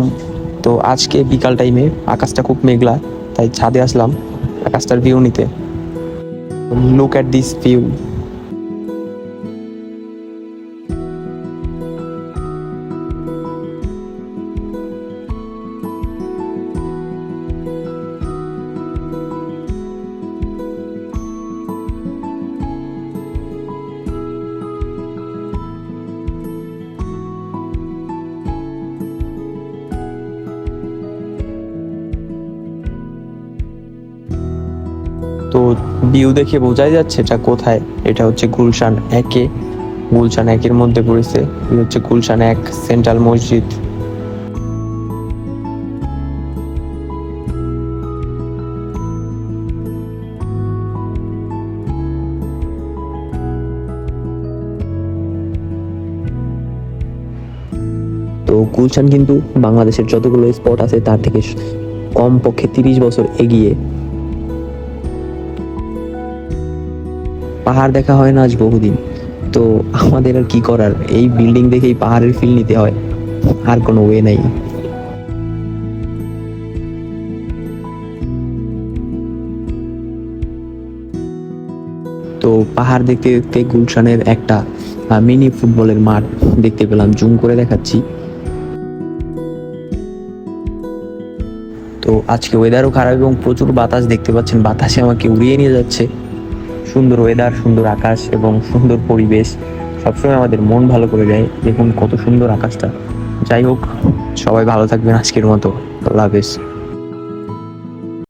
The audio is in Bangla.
আলাইকুম। তো আজকে বিকাল টাইমে আকাশটা খুব মেঘলা, তাই ছাদে আসলাম আকাশটার ভিউ নিতে। Look at this view. তো ভিউ দেখে বোঝাই যাচ্ছে এটা কোথায়। এটা হচ্ছে গুলশান 1-এ। গুলশান 1-এর মধ্যে পড়েছে। এই হচ্ছে গুলশান 1 সেন্ট্রাল মসজিদ। তো গুলশান কিন্তু বাংলাদেশের যতগুলো স্পট আছে তার থেকে কমপক্ষে 30 বছর এগিয়ে। পাহাড় দেখা হয় না আজ বহুদিন, তো আমাদের আর কি করার, এই বিল্ডিং দেখেই পাহাড়ের ফিল নিতে হয়, আর কোনো ওয়ে নাই। তো পাহাড় দেখতে দেখতে গুলশানের একটা মিনি ফুটবলের মাঠ দেখতে পেলাম, জুম করে দেখাচ্ছি। তো আজকে ওয়েদারও খারাপ এবং প্রচুর বাতাস দেখতে পাচ্ছেন, বাতাসে আমাকে উড়িয়ে নিয়ে যাচ্ছে। সুন্দর ওয়েদার, সুন্দর আকাশ এবং সুন্দর পরিবেশ সবসময় আমাদের মন ভালো করে দেয়। দেখুন কত সুন্দর আকাশটা। যাই হোক, সবাই ভালো থাকবেন আজকের মতো। আল্লাহ হাফেজ।